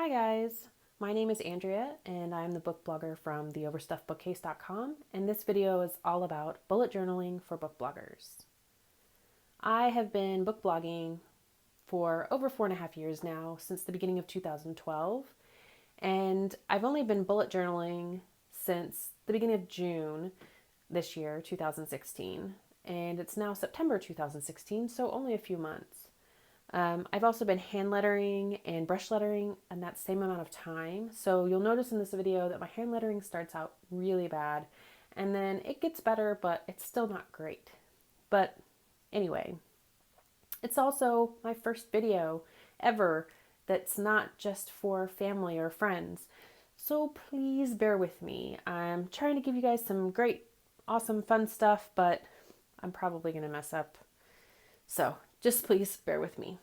Hi guys, my name is Andrea and I'm the book blogger from theoverstuffedbookcase.com, and this video is all about bullet journaling for book bloggers. I have been book blogging for over 4.5 years now, since the beginning of 2012, and I've only been bullet journaling since the beginning of June this year, 2016, and it's now September 2016, so only a few months. I've also been hand lettering and brush lettering in that same amount of time. So you'll notice in this video that my hand lettering starts out really bad and then it gets better, but it's still not great. But anyway, it's also my first video ever that's not just for family or friends. So please bear with me. I'm trying to give you guys some great, awesome, fun stuff, but I'm probably going to mess up. So just please bear with me.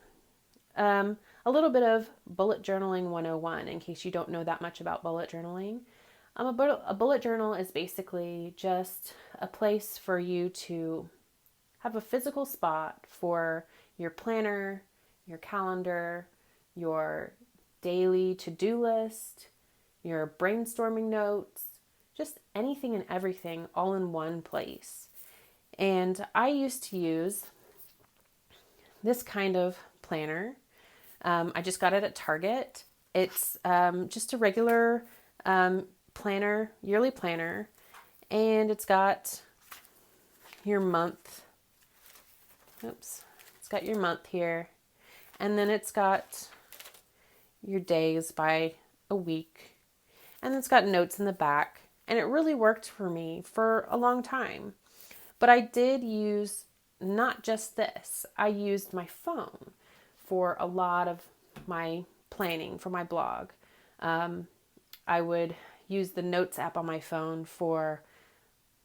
A little bit of bullet journaling 101 in case you don't know that much about bullet journaling. A bullet journal is basically just a place for you to have a physical spot for your planner, your calendar, your daily to-do list, your brainstorming notes, just anything and everything all in one place. And I used to use this kind of planner. I just got it at Target. It's just a regular planner, yearly planner, and it's got your month. Oops. It's got your month here, and then it's got your days by a week, and it's got notes in the back, and it really worked for me for a long time. But I did use not just this. I used my phone for a lot of my planning for my blog. I would use the Notes app on my phone for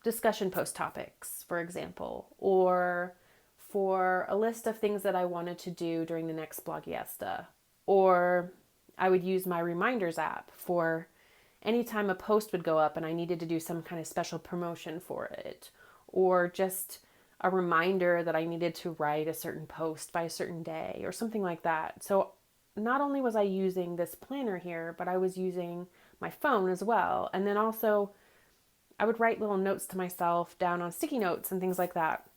discussion post topics, for example, or for a list of things that I wanted to do during the next Blogiesta. Or I would use my Reminders app for anytime a post would go up and I needed to do some kind of special promotion for it, or just a reminder that I needed to write a certain post by a certain day or something like that. So not only was I using this planner here, but I was using my phone as well. And then also I would write little notes to myself down on sticky notes and things like that.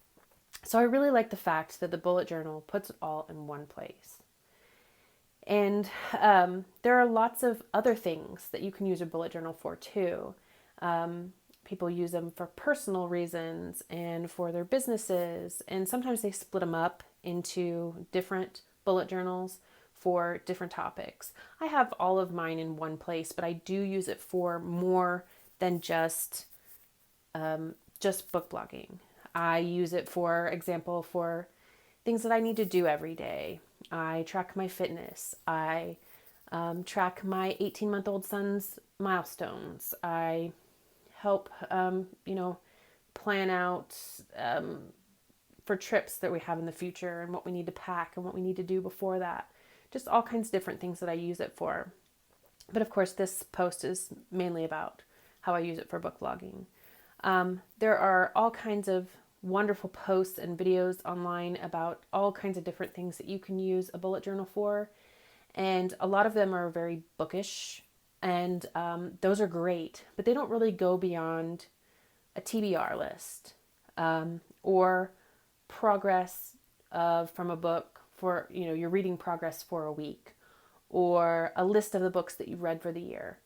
So I really like the fact that the bullet journal puts it all in one place. And there are lots of other things that you can use a bullet journal for too. People use them for personal reasons and for their businesses, and sometimes they split them up into different bullet journals for different topics. I have all of mine in one place, but I do use it for more than just book blogging. I use it, for example, for things that I need to do every day. I track my fitness. I track my 18-month-old son's milestones. I help, plan out for trips that we have in the future and what we need to pack and what we need to do before that. Just all kinds of different things that I use it for. But of course, this post is mainly about how I use it for book blogging. There are all kinds of wonderful posts and videos online about all kinds of different things that you can use a bullet journal for. And a lot of them are very bookish, and those are great, but they don't really go beyond a TBR list or progress from a book for, your reading progress for a week, or a list of the books that you've read for the year.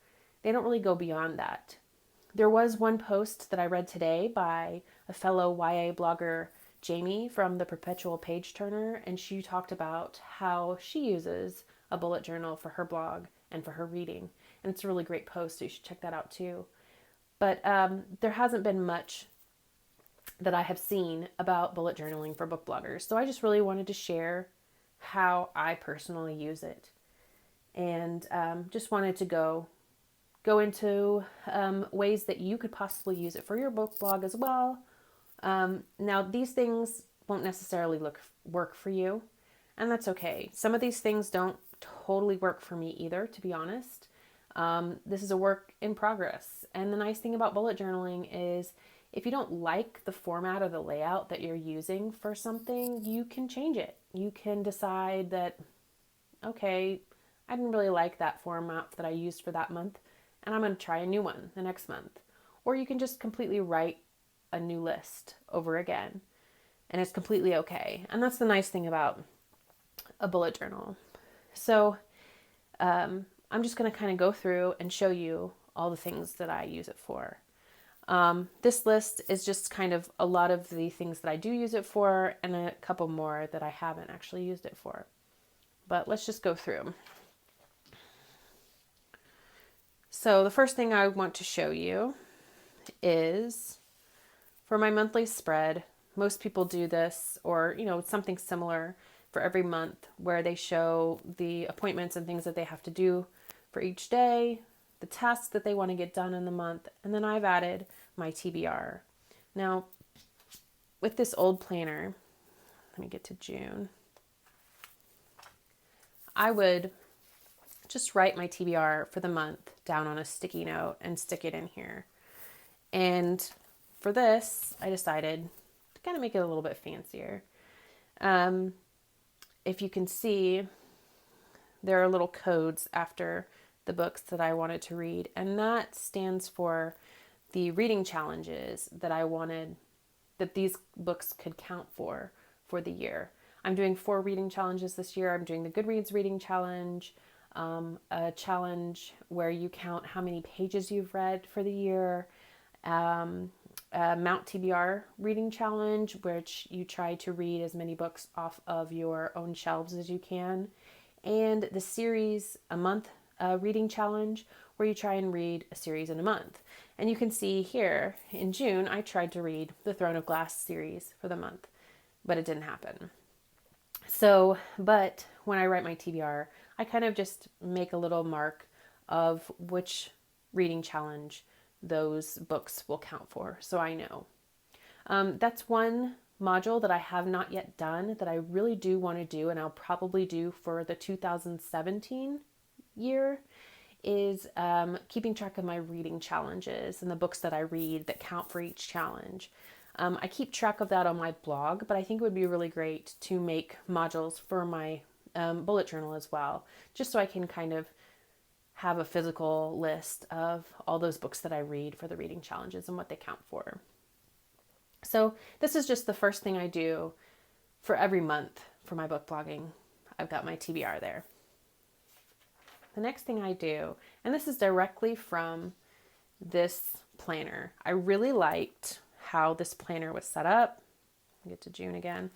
They don't really go beyond that. There was one post that I read today by a fellow YA blogger, Jamie, from the Perpetual Page Turner, and she talked about how she uses a bullet journal for her blog and for her reading. And it's a really great post, so you should check that out too. But there hasn't been much that I have seen about bullet journaling for book bloggers. So I just really wanted to share how I personally use it. And just wanted to go into ways that you could possibly use it for your book blog as well. Now, these things won't necessarily work for you, and that's okay. Some of these things don't totally work for me either, to be honest. This is a work in progress. And the nice thing about bullet journaling is if you don't like the format or the layout that you're using for something, you can change it. You can decide that, okay, I didn't really like that format that I used for that month, and I'm going to try a new one the next month. Or you can just completely write a new list over again, and it's completely okay. And that's the nice thing about a bullet journal. So I'm just going to kind of go through and show you all the things that I use it for. This list is just kind of a lot of the things that I do use it for and a couple more that I haven't actually used it for. But let's just go through. So the first thing I want to show you is for my monthly spread. Most people do this, or something similar for every month, where they show the appointments and things that they have to do for each day, the tasks that they want to get done in the month, and then I've added my TBR. Now, with this old planner, let me get to June, I would just write my TBR for the month down on a sticky note and stick it in here. And for this, I decided to kind of make it a little bit fancier. If you can see, there are little codes after the books that I wanted to read, and that stands for the reading challenges that I wanted that these books could count for the year. I'm doing 4 reading challenges this year. I'm doing the Goodreads reading challenge, a challenge where you count how many pages you've read for the year, a Mount TBR reading challenge, which you try to read as many books off of your own shelves as you can, and the series a month reading challenge, where you try and read a series in a month. And you can see here in June, I tried to read the Throne of Glass series for the month, but it didn't happen. So, but when I write my TBR, I kind of just make a little mark of which reading challenge those books will count for, so I know. That's one module that I have not yet done that I really do want to do, and I'll probably do for the 2017 year, is keeping track of my reading challenges and the books that I read that count for each challenge. I keep track of that on my blog, but I think it would be really great to make modules for my bullet journal as well, just so I can kind of have a physical list of all those books that I read for the reading challenges and what they count for. So this is just the first thing I do for every month for my book blogging. I've got my TBR there. The next thing I do, and this is directly from this planner. I really liked how this planner was set up. I'll get to June again.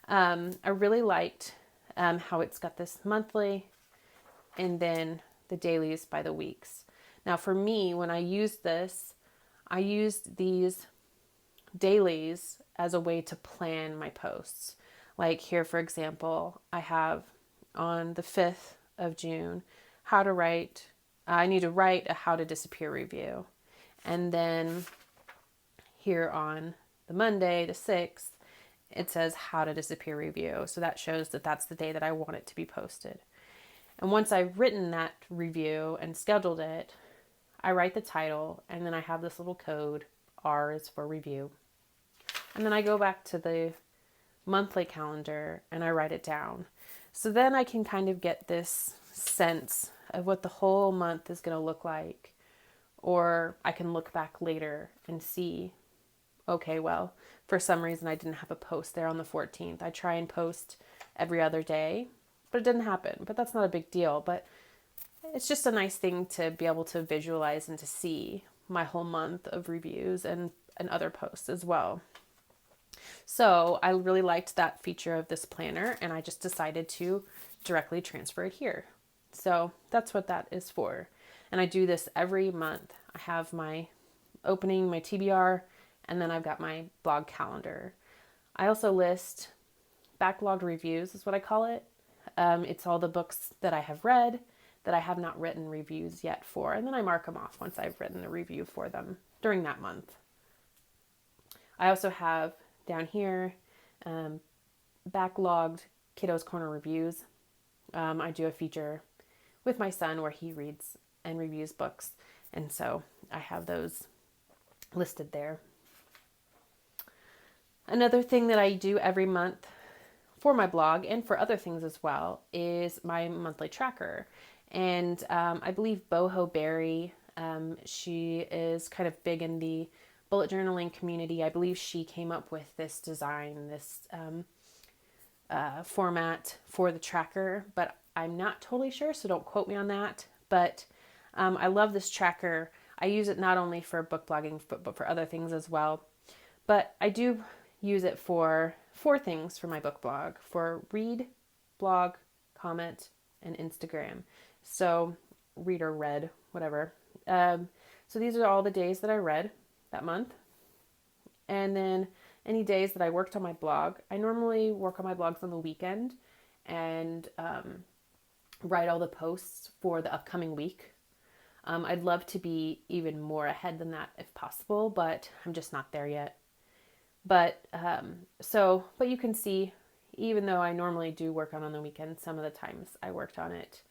I really liked how it's got this monthly and then the dailies by the weeks. Now for me, when I used this, I used these dailies as a way to plan my posts. Like here, for example, I have on the 5th of June, I need to write a How to Disappear review. And then here on the Monday, the 6th, it says How to Disappear review. So that shows that that's the day that I want it to be posted. And once I've written that review and scheduled it, I write the title, and then I have this little code, R is for review. And then I go back to the monthly calendar and I write it down. So then I can kind of get this sense of what the whole month is going to look like. Or I can look back later and see, okay, well, for some reason I didn't have a post there on the 14th. I try and post every other day, but it didn't happen. But that's not a big deal. But it's just a nice thing to be able to visualize and to see my whole month of reviews and other posts as well. So I really liked that feature of this planner, and I just decided to directly transfer it here. So that's what that is for. And I do this every month. I have my opening, my TBR, and then I've got my blog calendar. I also list backlogged reviews is what I call it. It's all the books that I have read that I have not written reviews yet for, and then I mark them off once I've written a review for them during that month. I also have down here backlogged Kiddo's Corner reviews. I do a feature with my son where he reads and reviews books, and so I have those listed there. Another thing that I do every month for my blog and for other things as well is my monthly tracker. And I believe Boho Berry, she is kind of big in the bullet journaling community. I believe she came up with this design, this format for the tracker, but I'm not totally sure, so don't quote me on that. But I love this tracker. I use it not only for book blogging, but for other things as well. But I do use it for 4 things for my book blog: for read, blog, comment, and Instagram. So read or read, whatever. So these are all the days that I read that month. And then any days that I worked on my blog. I normally work on my blogs on the weekend and write all the posts for the upcoming week. I'd love to be even more ahead than that if possible, but I'm just not there yet. But you can see, even though I normally do work on the weekend, some of the times I worked on it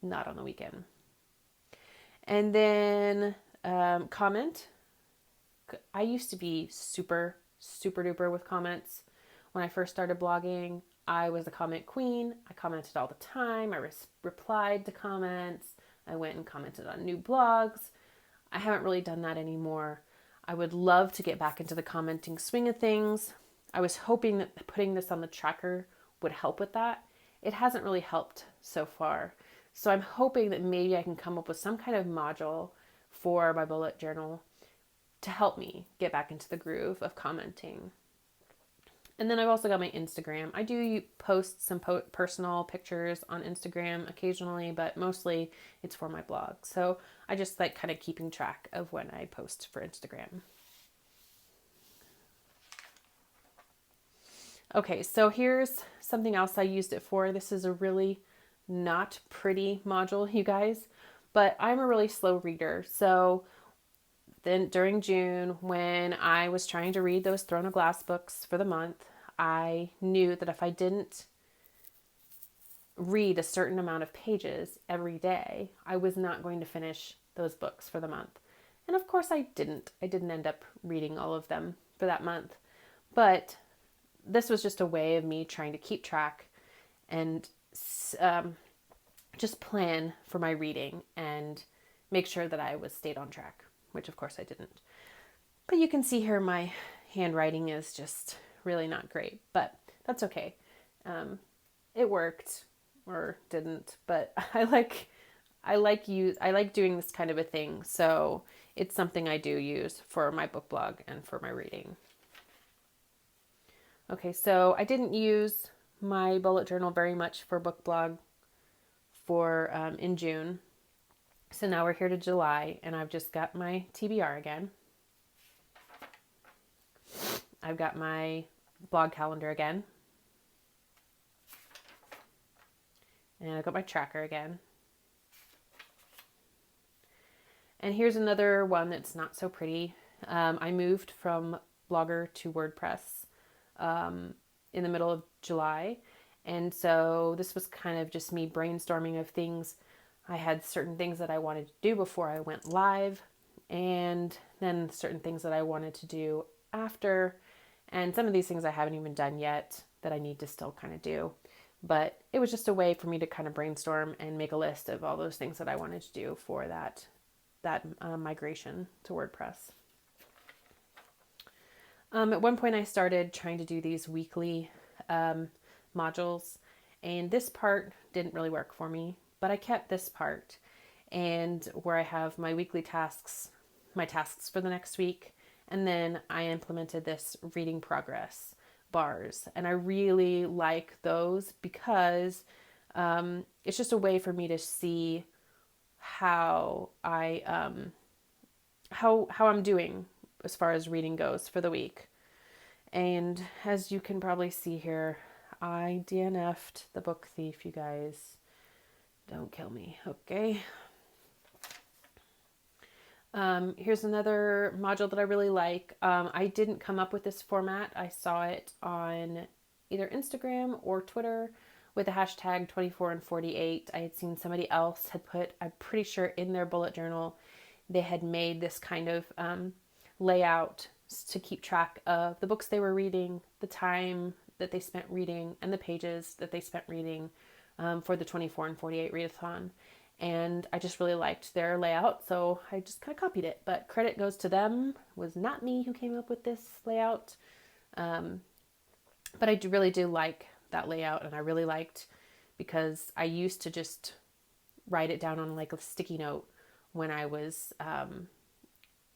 not on the weekend. And then comment. I used to be super duper with comments. When I first started blogging, I was a comment queen. I commented all the time. I replied to comments. I went and commented on new blogs. I haven't really done that anymore. I would love to get back into the commenting swing of things. I was hoping that putting this on the tracker would help with that. It hasn't really helped so far. So I'm hoping that maybe I can come up with some kind of module for my bullet journal to help me get back into the groove of commenting. And then I've also got my Instagram. I do post some personal pictures on Instagram occasionally, but mostly it's for my blog. So I just like kind of keeping track of when I post for Instagram. Okay, so here's something else I used it for. This is a really not pretty module, you guys, but I'm a really slow reader. So then during June, when I was trying to read those Throne of Glass books for the month, I knew that if I didn't read a certain amount of pages every day, I was not going to finish those books for the month. And of course I didn't. I didn't end up reading all of them for that month. But this was just a way of me trying to keep track and just plan for my reading and make sure that I was stayed on track, which of course I didn't. But you can see here my handwriting is just really not great, but that's okay. It worked or didn't, but I like doing this kind of a thing. So it's something I do use for my book blog and for my reading. Okay, so I didn't use my bullet journal very much for book blog for in June. So now we're here to July, and I've just got my TBR again. I've got my blog calendar again. And I've got my tracker again. And here's another one that's not so pretty. I moved from Blogger to WordPress in the middle of July. And so this was kind of just me brainstorming of things. I had certain things that I wanted to do before I went live, and then certain things that I wanted to do after. And some of these things I haven't even done yet that I need to still kind of do. But it was just a way for me to kind of brainstorm and make a list of all those things that I wanted to do for that migration to WordPress. At one point I started trying to do these weekly modules, and this part didn't really work for me, but I kept this part, and where I have my weekly tasks, my tasks for the next week, and then I implemented this reading progress bars, and I really like those because it's just a way for me to see how I'm doing as far as reading goes for the week. And as you can probably see here, I DNF'd The Book Thief, you guys. Don't kill me, okay? Here's another module that I really like. I didn't come up with this format. I saw it on either Instagram or Twitter with the hashtag 24and48. I had seen somebody else had put, I'm pretty sure in their bullet journal, they had made this kind of layout to keep track of the books they were reading, the time that they spent reading and the pages that they spent reading for the 24 and 48 readathon. And I just really liked their layout, so I just kind of copied it. But credit goes to them. It was not me who came up with this layout. But I really do like that layout, and I really liked, because I used to just write it down on like a sticky note when I was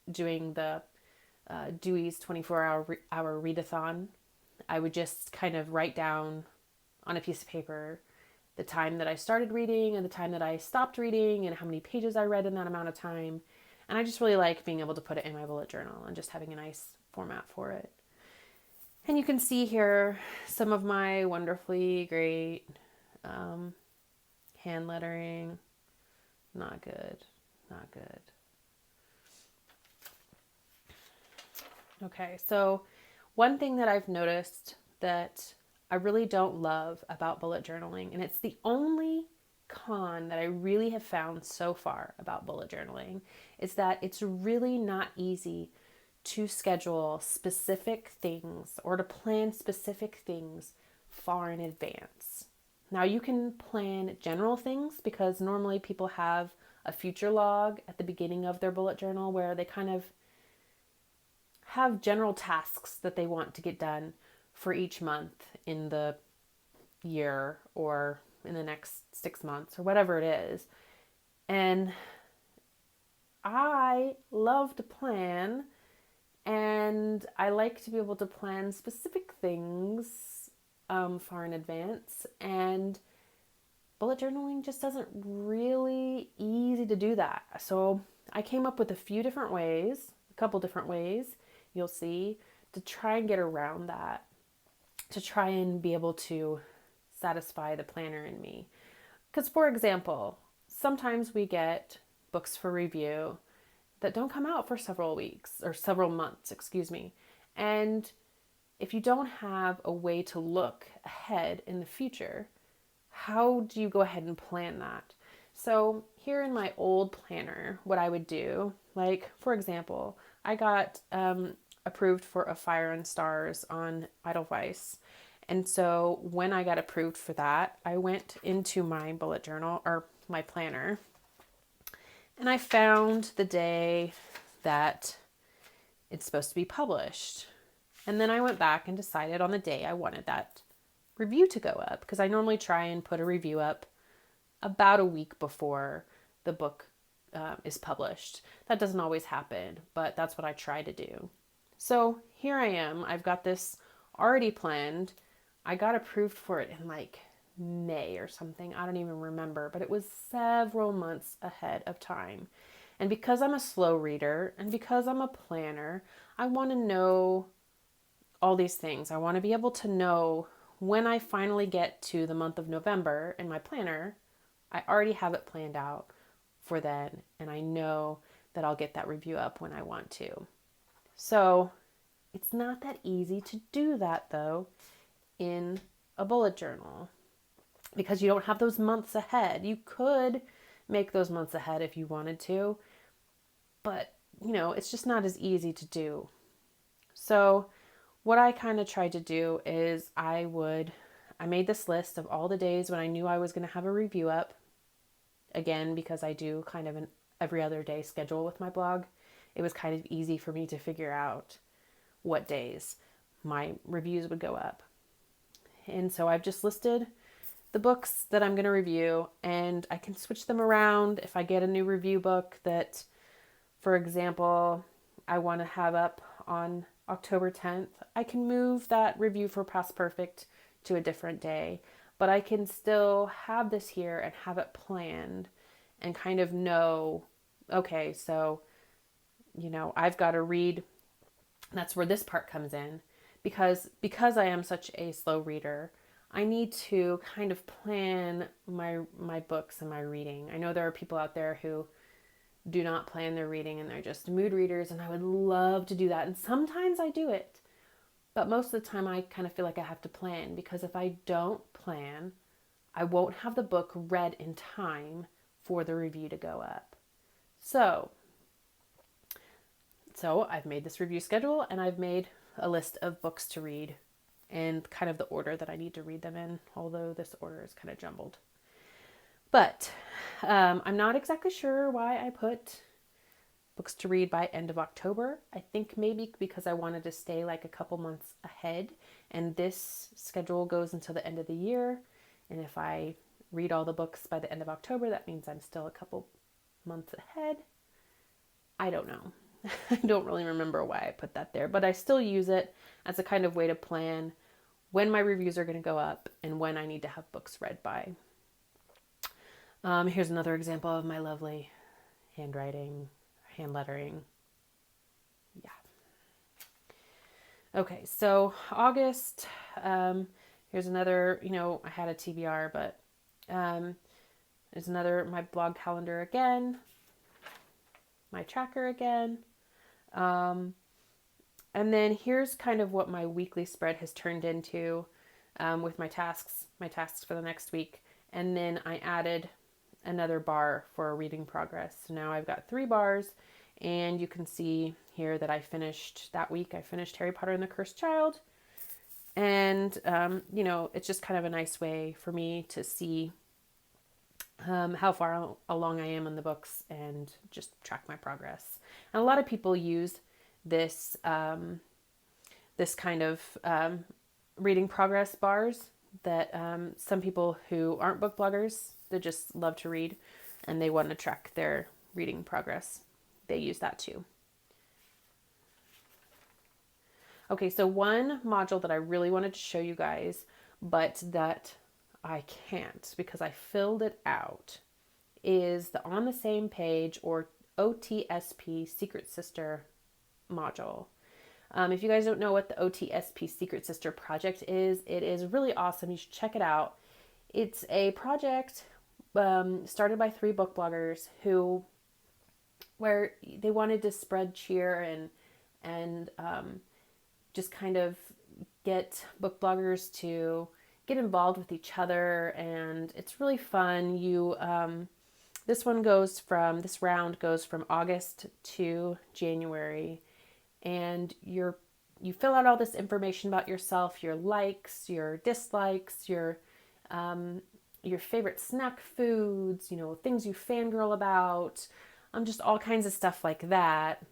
doing the Dewey's 24-hour readathon. I would just kind of write down on a piece of paper the time that I started reading and the time that I stopped reading and how many pages I read in that amount of time. And I just really like being able to put it in my bullet journal and just having a nice format for it. And you can see here some of my wonderfully great hand lettering. Not good. Not good. Okay, so one thing that I've noticed that I really don't love about bullet journaling, and it's the only con that I really have found so far about bullet journaling, is that it's really not easy to schedule specific things or to plan specific things far in advance. Now you can plan general things, because normally people have a future log at the beginning of their bullet journal where they kind of have general tasks that they want to get done for each month in the year or in the next 6 months or whatever it is. And I love to plan, and I like to be able to plan specific things far in advance. And bullet journaling just isn't really easy to do that. So I came up with a couple different ways, you'll see, to try and get around that, to try and be able to satisfy the planner in me. Because, for example, sometimes we get books for review that don't come out for several months. And if you don't have a way to look ahead in the future, how do you go ahead and plan that? So here in my old planner, what I would do, like, for example, I got approved for a Fire and Stars on Edelweiss. And so when I got approved for that, I went into my bullet journal or my planner, and I found the day that it's supposed to be published. And then I went back and decided on the day I wanted that review to go up, because I normally try and put a review up about a week before the book is published. That doesn't always happen, but that's what I try to do. So here I am. I've got this already planned. I got approved for it in like May or something. I don't even remember, but it was several months ahead of time. And because I'm a slow reader and because I'm a planner, I want to know all these things. I want to be able to know when I finally get to the month of November in my planner, I already have it planned out for then, and I know that I'll get that review up when I want to. So it's not that easy to do that, though, in a bullet journal, because you don't have those months ahead. You could make those months ahead if you wanted to, but, it's just not as easy to do. So what I kind of tried to do is I made this list of all the days when I knew I was going to have a review up. Again, because I do kind of an every other day schedule with my blog, it was kind of easy for me to figure out what days my reviews would go up. And so I've just listed the books that I'm going to review, and I can switch them around if I get a new review book that, for example, I want to have up on October 10th. I can move that review for Past Perfect to a different day, but I can still have this here and have it planned and kind of know, okay, so, I've got to read. That's where this part comes in, because I am such a slow reader, I need to kind of plan my books and my reading. I know there are people out there who do not plan their reading and they're just mood readers, and I would love to do that. And sometimes I do it, but most of the time I kind of feel like I have to plan, because if I don't plan, I won't have the book read in time for the review to go up. So I've made this review schedule, and I've made a list of books to read and kind of the order that I need to read them in, although this order is kind of jumbled. But I'm not exactly sure why I put books to read by end of October. I think maybe because I wanted to stay like a couple months ahead, and this schedule goes until the end of the year. And if I read all the books by the end of October, that means I'm still a couple months ahead. I don't know. I don't really remember why I put that there, but I still use it as a kind of way to plan when my reviews are going to go up and when I need to have books read by. Here's another example of my lovely handwriting, hand lettering. Yeah. Okay, so August, here's another, I had a TBR, but there's another, my blog calendar again, my tracker again. And then here's kind of what my weekly spread has turned into with my tasks for the next week. And then I added another bar for reading progress. So now I've got 3 bars, and you can see here that I finished Harry Potter and the Cursed Child. And, it's just kind of a nice way for me to see how far along I am in the books and just track my progress. And a lot of people use this this kind of reading progress bars that some people who aren't book bloggers, they just love to read and they want to track their reading progress. They use that too. Okay, so one module that I really wanted to show you guys, but that I can't because I filled it out, is the On the Same Page, or OTSP Secret Sister module. If you guys don't know what the OTSP Secret Sister project is, it is really awesome. You should check it out. It's a project started by 3 book bloggers where they wanted to spread cheer and just kind of get book bloggers to get involved with each other, and it's really fun. This round goes from August to January, and you fill out all this information about yourself, your likes, your dislikes, your favorite snack foods, things you fangirl about, just all kinds of stuff like that.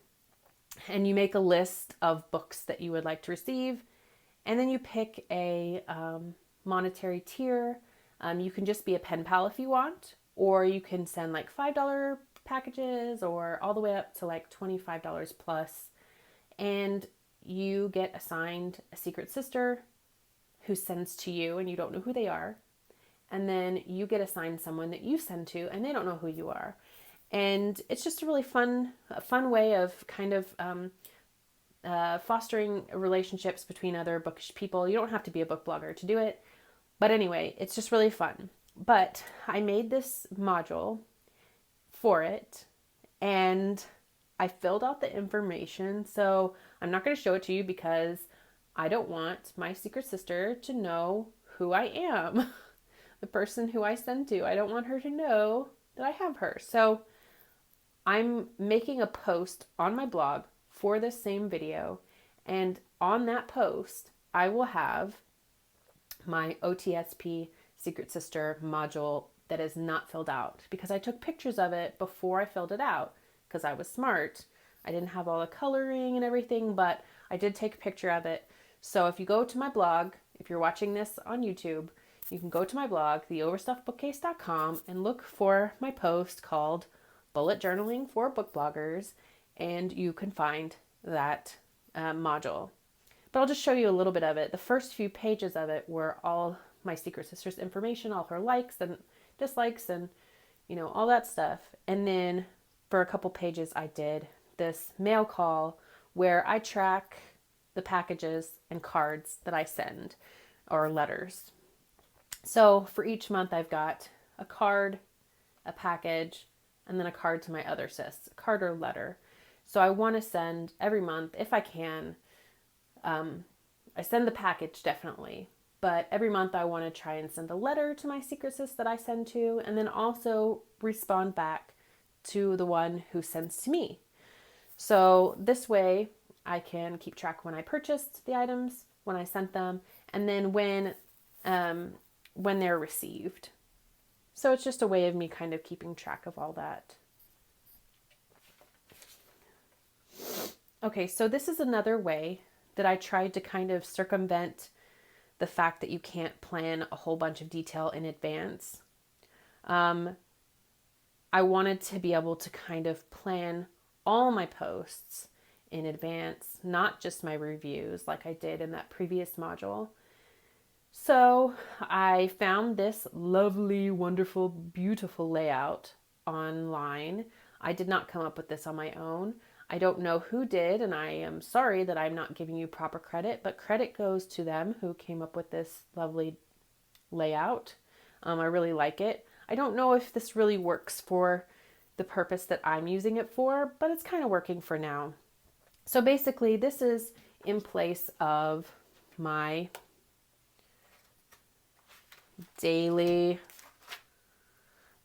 And you make a list of books that you would like to receive, and then you pick a monetary tier. You can just be a pen pal if you want, or you can send like $5 packages, or all the way up to like $25 plus. And you get assigned a secret sister who sends to you, and you don't know who they are. And then you get assigned someone that you send to, and they don't know who you are. And it's just a really fun way of kind of fostering relationships between other bookish people. You don't have to be a book blogger to do it. But anyway, it's just really fun. But I made this module for it, and I filled out the information. So I'm not going to show it to you because I don't want my secret sister to know who I am. The person who I send to, I don't want her to know that I have her. So I'm making a post on my blog for this same video, and on that post I will have my OTSP Secret Sister module that is not filled out, because I took pictures of it before I filled it out because I was smart. I didn't have all the coloring and everything, but I did take a picture of it. So if you go to my blog, if you're watching this on YouTube, you can go to my blog, theoverstuffedbookcase.com, and look for my post called Bullet Journaling for Book Bloggers, and you can find that module. But I'll just show you a little bit of it. The first few pages of it were all my secret sister's information, all her likes and dislikes and, all that stuff. And then for a couple pages, I did this mail call where I track the packages and cards that I send, or letters. So for each month, I've got a card, a package, and then a card to my other sis, a card or letter. So I want to send every month, if I can. I send the package definitely, but every month I want to try and send a letter to my secret sis that I send to, and then also respond back to the one who sends to me. So this way I can keep track when I purchased the items, when I sent them, and then when they're received. So it's just a way of me kind of keeping track of all that. Okay, so this is another way that I tried to kind of circumvent the fact that you can't plan a whole bunch of detail in advance. I wanted to be able to kind of plan all my posts in advance, not just my reviews like I did in that previous module. So I found this lovely, wonderful, beautiful layout online. I did not come up with this on my own. I don't know who did, and I am sorry that I'm not giving you proper credit, but credit goes to them who came up with this lovely layout. I really like it. I don't know if this really works for the purpose that I'm using it for, but it's kind of working for now. So basically, this is in place of my daily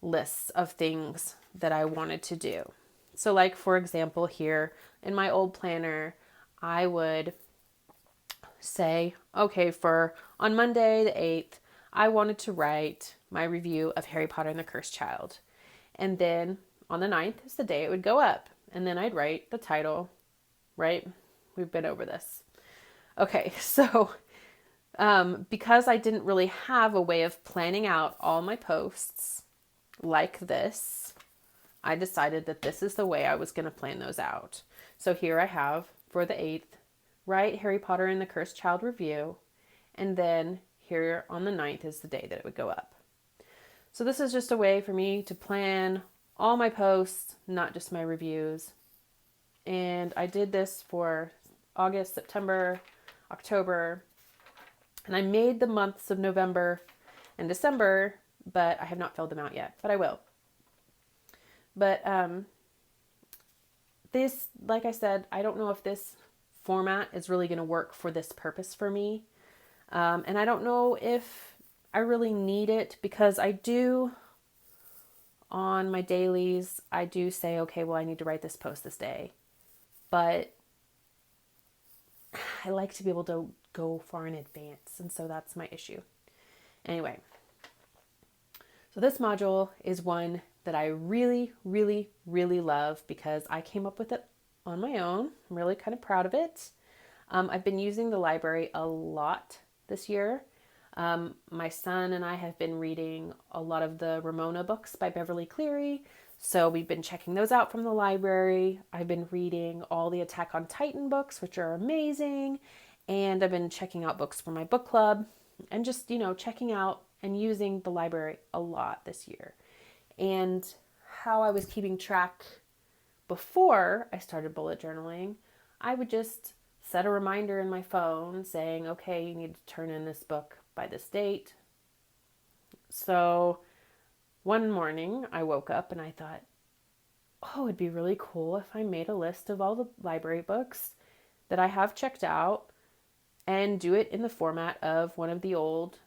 lists of things that I wanted to do. So like, for example, here in my old planner, I would say, okay, on Monday the 8th, I wanted to write my review of Harry Potter and the Cursed Child. And then on the 9th is the day it would go up. And then I'd write the title, right? We've been over this. Okay, so because I didn't really have a way of planning out all my posts like this, I decided that this is the way I was going to plan those out. So here I have, for the 8th, write Harry Potter and the Cursed Child review, and then here on the 9th is the day that it would go up. So this is just a way for me to plan all my posts, not just my reviews. And I did this for August, September, October, and I made the months of November and December, but I have not filled them out yet, but I will. But this, like I said, I don't know if this format is really going to work for this purpose for me. And I don't know if I really need it, because I do, on my dailies, I do say, okay, well, I need to write this post this day. But I like to be able to go far in advance, and so that's my issue. Anyway, so this module is one that I really, really, really love because I came up with it on my own. I'm really kind of proud of it. I've been using the library a lot this year. My son and I have been reading a lot of the Ramona books by Beverly Cleary, so we've been checking those out from the library. I've been reading all the Attack on Titan books, which are amazing, and I've been checking out books for my book club, and just, checking out and using the library a lot this year. And how I was keeping track before I started bullet journaling, I would just set a reminder in my phone saying, okay, you need to turn in this book by this date. So one morning I woke up and I thought, oh, it'd be really cool if I made a list of all the library books that I have checked out and do it in the format of one of the old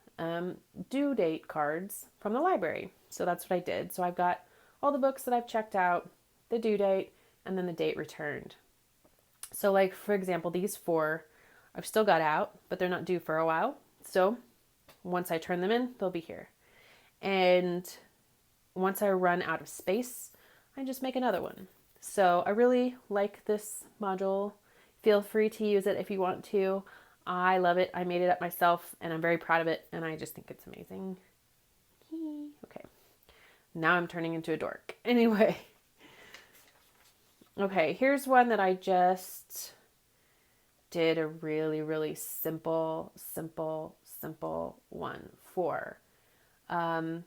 due date cards from the library. So that's what I did. So I've got all the books that I've checked out, the due date, and then the date returned. So like, for example, these 4 I've still got out, but they're not due for a while. So once I turn them in, they'll be here. And once I run out of space, I just make another one. So I really like this module. Feel free to use it if you want to. I love it. I made it up myself and I'm very proud of it, and I just think it's amazing. Okay. Now I'm turning into a dork. Anyway. Okay, here's one that I just did a really, really simple one for. There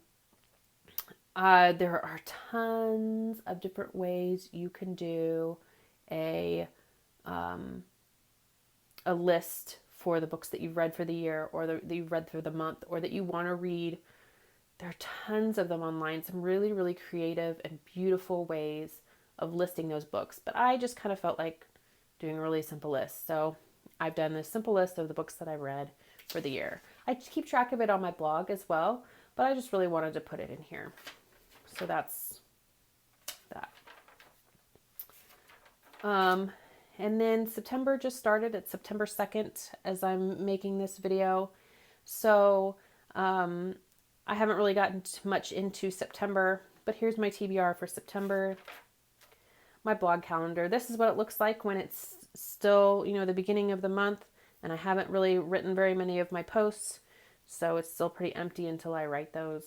are tons of different ways you can do a list for the books that you've read for the year, or that you've read through the month, or that you want to read. There are tons of them online, some really, really creative and beautiful ways of listing those books. But I just kind of felt like doing a really simple list. So I've done this simple list of the books that I've read for the year. I keep track of it on my blog as well, but I just really wanted to put it in here. So that's that. And then September just started. It's September 2nd as I'm making this video. So I haven't really gotten much into September, but here's my TBR for September. My blog calendar. This is what it looks like when it's still, the beginning of the month, and I haven't really written very many of my posts, so it's still pretty empty until I write those.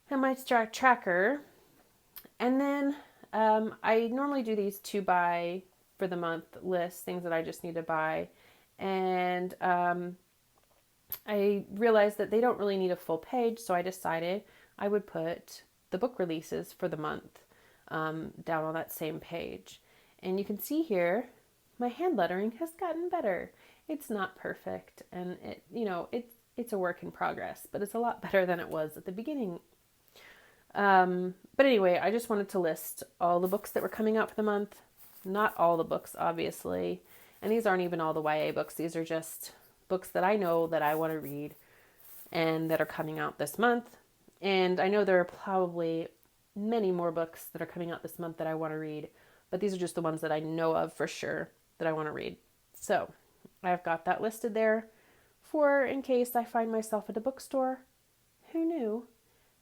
And my tracker. And then I normally do these to buy for the month list, things that I just need to buy. And I realized that they don't really need a full page, so I decided I would put the book releases for the month down on that same page. And you can see here, my hand lettering has gotten better. It's not perfect, and it's a work in progress, but it's a lot better than it was at the beginning. But anyway, I just wanted to list all the books that were coming out for the month. Not all the books, obviously. And these aren't even all the YA books. These are just books that I know that I want to read and that are coming out this month. And I know there are probably many more books that are coming out this month that I want to read, but these are just the ones that I know of for sure that I want to read. So I've got that listed there for in case I find myself at a bookstore. Who knew?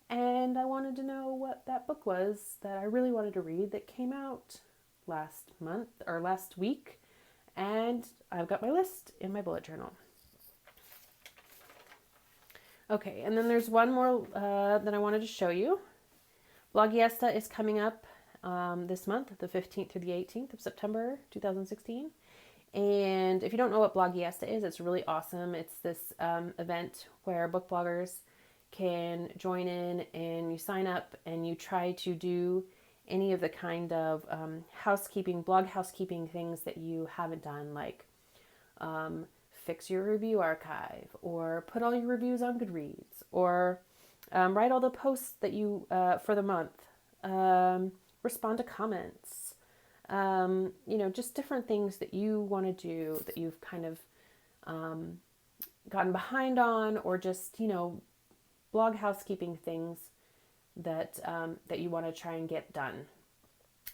And I wanted to know what that book was that I really wanted to read that came out last month or last week. And I've got my list in my bullet journal. Okay, and then there's one more that I wanted to show you. Blogiesta is coming up this month, the 15th through the 18th of September 2016. And if you don't know what Blogiesta is, it's really awesome. It's this event where book bloggers can join in, and you sign up and you try to do any of the kind of blog housekeeping things that you haven't done, like fix your review archive, or put all your reviews on Goodreads, or write all the posts that you for the month, respond to comments, just different things that you want to do that you've kind of gotten behind on, or just blog housekeeping things that that you want to try and get done.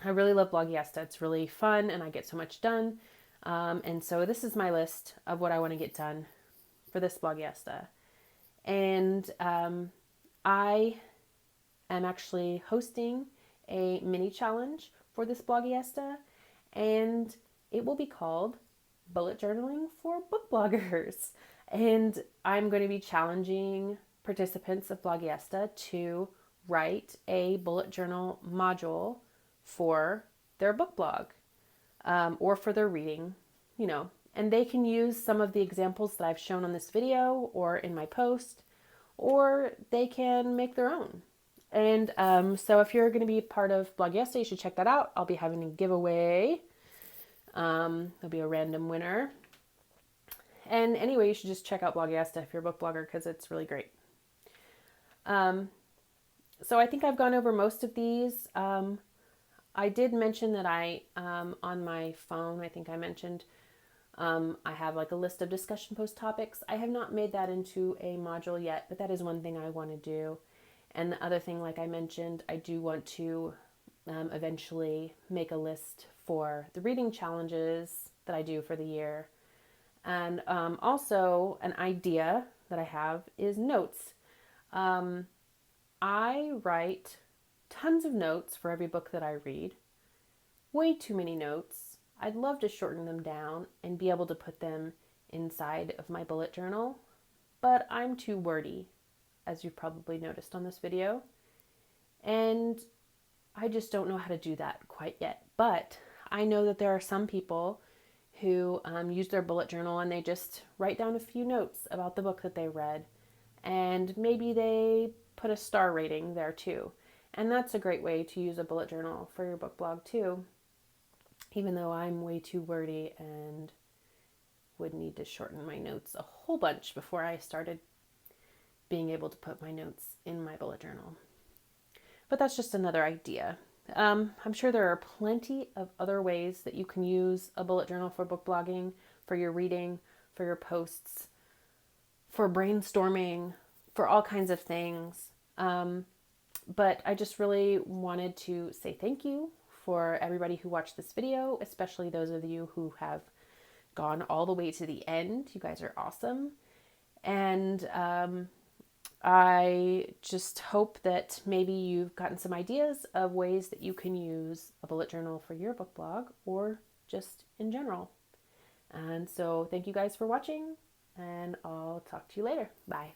I really love Blogiesta. It's really fun, and I get so much done. And so this is my list of what I want to get done for this Blogiesta. And I am actually hosting a mini challenge for this Blogiesta, and it will be called Bullet Journaling for Book Bloggers. And I'm going to be challenging participants of Blogiesta to write a bullet journal module for their book blog or for their reading, and they can use some of the examples that I've shown on this video or in my post, or they can make their own. And so if you're going to be part of Blogiesta, you should check that out. I'll be having a giveaway. There'll be a random winner. And anyway, you should just check out Blogiesta if you're a book blogger, because it's really great. So I think I've gone over most of these. I did mention that on my phone, I think I mentioned, I have like a list of discussion post topics. I have not made that into a module yet, but that is one thing I want to do. And the other thing, like I mentioned, I do want to eventually make a list for the reading challenges that I do for the year. And also an idea that I have is notes. I write tons of notes for every book that I read. Way too many notes. I'd love to shorten them down and be able to put them inside of my bullet journal, but I'm too wordy, as you've probably noticed on this video. And I just don't know how to do that quite yet. But I know that there are some people who use their bullet journal and they just write down a few notes about the book that they read. And maybe they put a star rating there too. And that's a great way to use a bullet journal for your book blog too, even though I'm way too wordy and would need to shorten my notes a whole bunch before I started being able to put my notes in my bullet journal. But that's just another idea. I'm sure there are plenty of other ways that you can use a bullet journal for book blogging, for your reading, for your posts, for brainstorming, for all kinds of things. But I just really wanted to say thank you for everybody who watched this video, especially those of you who have gone all the way to the end. You guys are awesome. And I just hope that maybe you've gotten some ideas of ways that you can use a bullet journal for your book blog or just in general. And so thank you guys for watching, and I'll talk to you later. Bye.